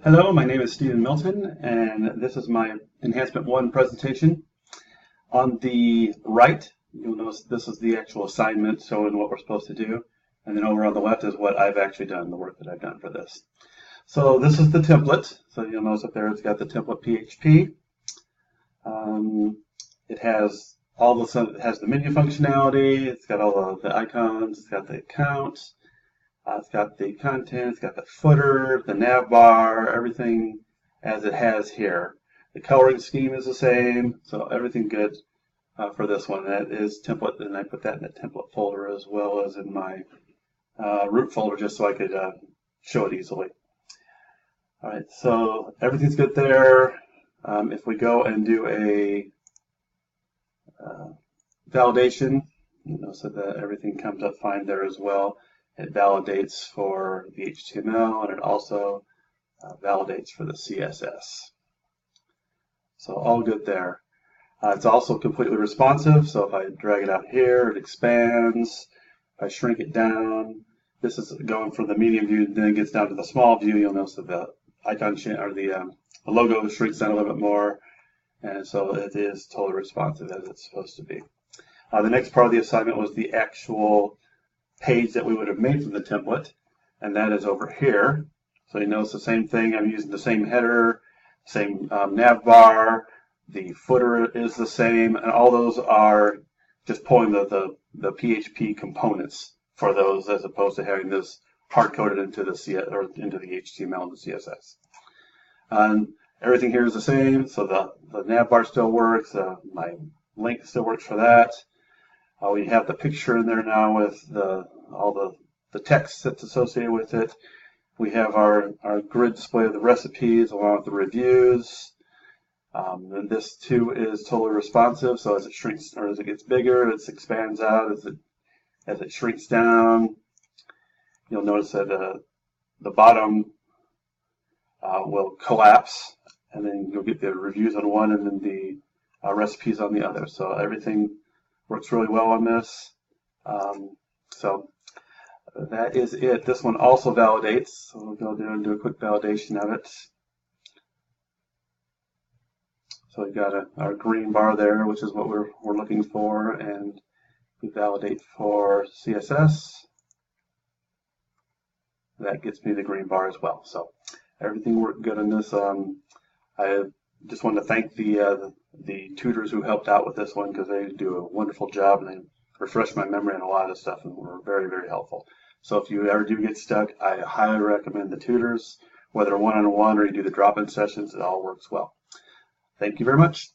Hello, my name is Stephen Milton, and this is my Enhancement 1 presentation. On the right, you'll notice this is the actual assignment showing what we're supposed to do, and then over on the left is what I've actually done, the work that I've done for this. So this is the template, so you'll notice up there it's got the template PHP. It has it has the menu functionality, it's got all the icons, it's got the account. It's got the content, it's got the footer, the nav bar, everything as it has here. The coloring scheme is the same, so everything good for this one. That is template, and I put that in the template folder as well as in my root folder just so I could show it easily. All right, so everything's good there. If we go and do a validation, so that everything comes up fine there as well. It validates for the HTML, and it also validates for the CSS. So all good there. It's also completely responsive, so if I drag it out here, it expands. If I shrink it down, this is going from the medium view, then it gets down to the small view. You'll notice that the icon or the logo shrinks down a little bit more, and so it is totally responsive as it's supposed to be. The next part of the assignment was the actual page that we would have made from the template, and that is over here. So you notice the same thing. I'm using the same header, same nav bar, the footer is the same, and all those are just pulling the PHP components for those, as opposed to having this hard-coded into the into the HTML and the CSS. Everything here is the same, so the nav bar still works. My link still works for that. We have the picture in there now with all the text that's associated with it. We have our grid display of the recipes along with the reviews. And this too is totally responsive, so as it shrinks or as it gets bigger, it expands out. As it shrinks down, you'll notice that the bottom will collapse, and then you'll get the reviews on one and then the recipes on the other. So everything works really well on this. So that is it. This one also validates, so we'll go there and do a quick validation of it. So we've got our green bar there, which is what we're looking for, and we validate for CSS. That gets me the green bar as well. So everything worked good on this. I just want to thank the tutors who helped out with this one, because they do a wonderful job and they refresh my memory on a lot of this stuff and were very, very helpful. So if you ever do get stuck, I highly recommend the tutors, whether one-on-one or you do the drop-in sessions. It all works well. Thank you very much.